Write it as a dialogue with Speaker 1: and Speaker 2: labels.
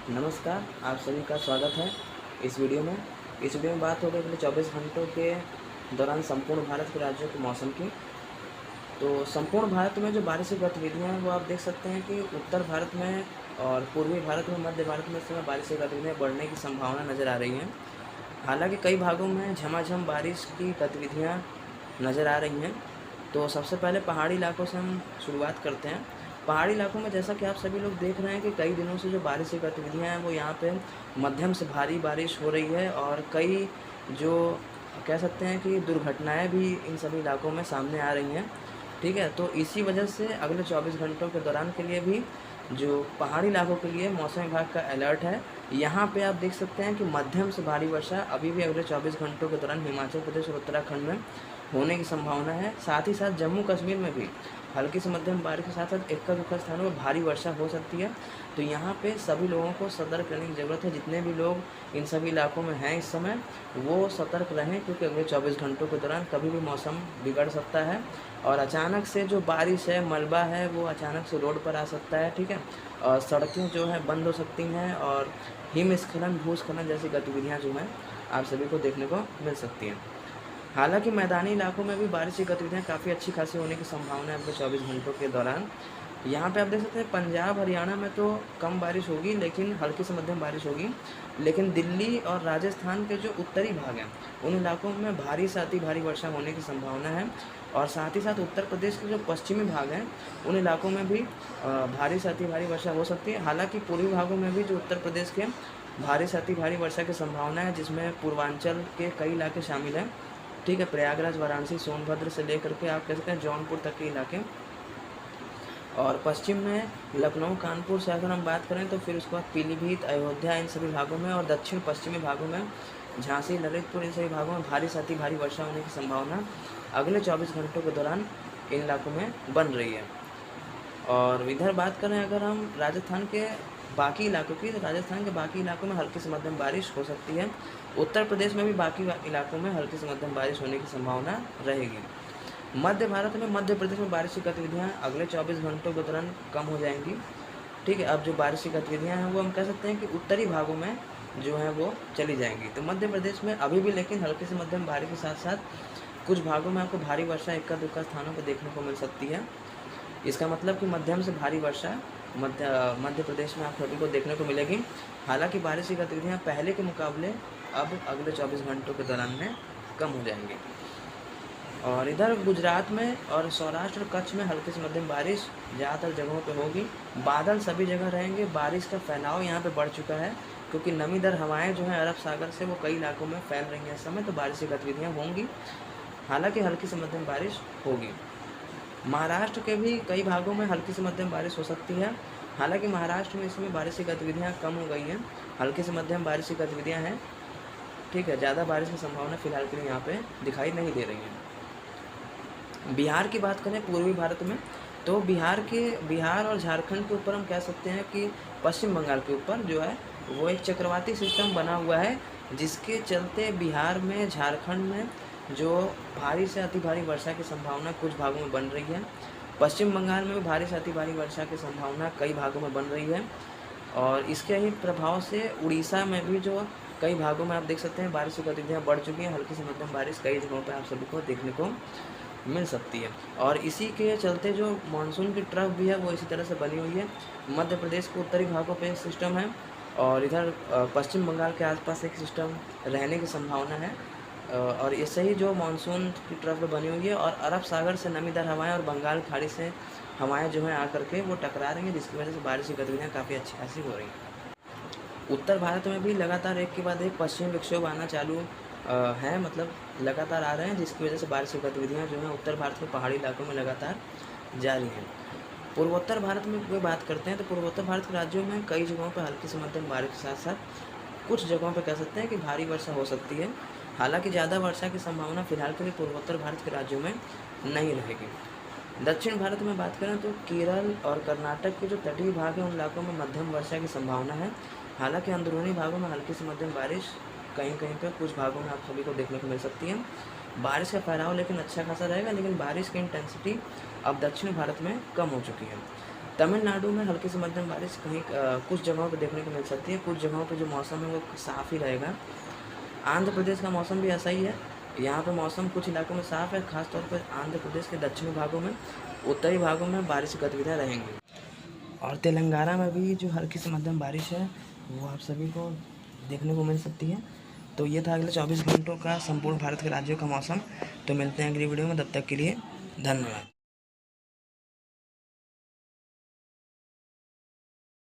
Speaker 1: नमस्कार, आप सभी का स्वागत है इस वीडियो में। इस वीडियो में बात होगी अगले 24 घंटों के दौरान संपूर्ण भारत के राज्यों के मौसम की। तो संपूर्ण भारत में जो बारिश की गतिविधियाँ हैं वो आप देख सकते हैं कि उत्तर भारत में और पूर्वी भारत में, मध्य भारत में इस समय बारिश की गतिविधियाँ बढ़ने की संभावना नज़र आ रही हैं। हालांकि कई भागों में झमाझम बारिश की गतिविधियाँ नज़र आ रही हैं। तो सबसे पहले पहाड़ी इलाकों से हम शुरुआत करते हैं। पहाड़ी इलाकों में जैसा कि आप सभी लोग देख रहे हैं कि कई दिनों से जो बारिश की गतिविधियाँ हैं वो यहाँ पे मध्यम से भारी बारिश हो रही है, और कई जो कह सकते हैं कि दुर्घटनाएं भी इन सभी इलाकों में सामने आ रही हैं। ठीक है, तो इसी वजह से अगले 24 घंटों के दौरान के लिए भी जो पहाड़ी इलाकों के लिए मौसम विभाग का अलर्ट है। यहाँ पे आप देख सकते हैं कि मध्यम से भारी वर्षा अभी भी अगले 24 घंटों के दौरान हिमाचल प्रदेश और उत्तराखंड में होने की संभावना है। साथ ही साथ जम्मू कश्मीर में भी हल्की से मध्यम बारिश के साथ साथ इक्का दुक्का स्थानों पर भारी वर्षा हो सकती है। तो यहाँ पे सभी लोगों को सतर्क रहने की ज़रूरत है। जितने भी लोग इन सभी इलाकों में हैं इस समय, वो सतर्क रहें, क्योंकि अगले 24 घंटों के दौरान कभी भी मौसम बिगड़ सकता है और अचानक से जो बारिश है, मलबा है, वो अचानक से रोड पर आ सकता है। ठीक है, और सड़कें जो हैं बंद हो सकती हैं और हिमस्खलन, भूस्खलन जैसी गतिविधियाँ जो हैं आप सभी को देखने को मिल सकती हैं। हालांकि मैदानी इलाकों में भी बारिश की गतिविधियाँ काफ़ी अच्छी खासी होने की संभावना है अगले 24 घंटों के दौरान। यहाँ पे आप देख सकते हैं पंजाब हरियाणा में तो कम बारिश होगी, लेकिन हल्की से मध्यम बारिश होगी। लेकिन दिल्ली और राजस्थान के जो उत्तरी भाग हैं उन इलाकों में भारी से अति भारी वर्षा होने की संभावना है। और साथ ही साथ उत्तर प्रदेश के जो पश्चिमी भाग हैं उन इलाकों में भी भारी से अति भारी वर्षा हो सकती है। हालांकि पूर्वी भागों में भी जो उत्तर प्रदेश के भारी से अति भारी वर्षा की संभावना है, जिसमें पूर्वांचल के कई इलाके शामिल हैं। ठीक है, प्रयागराज, वाराणसी, सोनभद्र से लेकर के आप कह सकते हैं जौनपुर तक के इलाके। और पश्चिम में लखनऊ, कानपुर से अगर हम बात करें तो फिर उसके बाद पीलीभीत, अयोध्या, इन सभी भागों में, और दक्षिण पश्चिमी भागों में झांसी, ललितपुर, इन सभी भागों में भारी से अति भारी वर्षा होने की संभावना अगले 24 घंटों के दौरान इन इलाकों में बन रही है। और इधर बात करें अगर हम राजस्थान के बाकी इलाकों की, तो राजस्थान के बाकी इलाकों में हल्की से मध्यम बारिश हो सकती है। उत्तर प्रदेश में भी बाकी इलाकों में हल्की से मध्यम बारिश होने की संभावना रहेगी। मध्य भारत में, मध्य प्रदेश में बारिश की गतिविधियाँ अगले 24 घंटों के दौरान कम हो जाएंगी। ठीक है, अब जो बारिश की गतिविधियाँ हैं वो हम कह सकते हैं कि उत्तरी भागों में जो है वो चली जाएंगी। तो मध्य प्रदेश में अभी भी लेकिन हल्की से मध्यम बारिश के साथ साथ कुछ भागों में आपको भारी वर्षा इक्का दुक्का स्थानों पर देखने को मिल सकती है। इसका मतलब कि मध्यम से भारी वर्षा मध्य प्रदेश में आप सभी को देखने को मिलेगी। हालांकि बारिश की गतिविधियाँ पहले के मुकाबले अब अगले 24 घंटों के दौरान में कम हो जाएंगी। और इधर गुजरात में और सौराष्ट्र और कच्छ में हल्की से मध्यम बारिश ज़्यादातर जगहों पे होगी। बादल सभी जगह रहेंगे। बारिश का फैलाव यहाँ पे बढ़ चुका है, क्योंकि नमीदार हवाएं जो हैं अरब सागर से वो कई इलाकों में फैल रही हैं इस समय। तो बारिश की गतिविधियाँ होंगी, हालांकि हल्की से मध्यम बारिश होगी। महाराष्ट्र के भी कई भागों में हल्की से मध्यम बारिश हो सकती है। हालांकि महाराष्ट्र में इस समय बारिश की गतिविधियाँ कम हो गई हैं, हल्की से मध्यम बारिश की गतिविधियाँ हैं। ठीक है, ज़्यादा बारिश की संभावना फिलहाल के लिए यहाँ पे दिखाई नहीं दे रही है। बिहार की बात करें पूर्वी भारत में, तो बिहार और झारखंड के ऊपर हम कह सकते हैं कि पश्चिम बंगाल के ऊपर जो है वो एक चक्रवाती सिस्टम बना हुआ है, जिसके चलते बिहार में, झारखंड में जो भारी से अति भारी वर्षा की संभावना कुछ भागों में बन रही है। पश्चिम बंगाल में भी भारी से अति भारी वर्षा की संभावना कई भागों में बन रही है। और इसके ही प्रभाव से उड़ीसा में भी जो कई भागों में आप देख सकते हैं बारिश की गतिविधियाँ बढ़ चुकी हैं। हल्की से मध्यम बारिश कई जगहों पर आप सभी को देखने को मिल सकती है। और इसी के चलते जो मानसून की ट्रफ भी है वो इसी तरह से बनी हुई है। मध्य प्रदेश के उत्तरी भागों पे एक सिस्टम है, और इधर पश्चिम बंगाल के आसपास एक सिस्टम रहने की संभावना है। और इससे ही जो मानसून की ट्रफ बनी हुई है, और अरब सागर से नमीदार हवाएं और बंगाल खाड़ी से हवाएं जो हैं आकर के वो टकरा रही हैं, जिसकी वजह से बारिश की गतिविधियाँ काफ़ी अच्छी खासी हो रही हैं। उत्तर भारत में भी लगातार एक के बाद एक पश्चिमी विक्षोभ आना चालू हैं, मतलब लगातार आ रहे हैं, जिसकी वजह से बारिश की गतिविधियाँ जो हैं उत्तर भारत के पहाड़ी इलाकों में लगातार जारी हैं। पूर्वोत्तर भारत में कोई बात करते हैं तो पूर्वोत्तर भारत के राज्यों में कई जगहों पर हल्की से मध्यम बारिश के साथ साथ कुछ जगहों पर कह सकते हैं कि भारी वर्षा हो सकती है। हालांकि ज़्यादा वर्षा की संभावना फिलहाल के लिए पूर्वोत्तर भारत के राज्यों में नहीं रहेगी। दक्षिण भारत में बात करें तो केरल और कर्नाटक के जो तटीय भाग हैं उन इलाकों में मध्यम वर्षा की संभावना है। हालांकि अंदरूनी भागों में हल्की से मध्यम बारिश कहीं कहीं पर कुछ भागों में आप सभी को देखने को मिल सकती है। बारिश का फैलाव लेकिन अच्छा खासा रहेगा, लेकिन बारिश की इंटेंसिटी अब दक्षिण भारत में कम हो चुकी है। तमिलनाडु में हल्की से मध्यम बारिश कहीं कुछ जगहों पर देखने को मिल सकती है। कुछ जगहों पर जो मौसम है वो साफ़ ही रहेगा। आंध्र प्रदेश का मौसम भी ऐसा ही है। यहाँ पे मौसम कुछ इलाकों में साफ़ है, खासतौर पर आंध्र प्रदेश के दक्षिणी भागों में, उत्तरी भागों में बारिश की गतिविधियाँ रहेंगी। और तेलंगाना में भी जो हल्की से मध्यम बारिश है वो आप सभी को देखने को मिल सकती है। तो ये था अगले 24 घंटों का संपूर्ण भारत के राज्यों का मौसम। तो मिलते हैं अगली वीडियो में, तब तक के लिए धन्यवाद।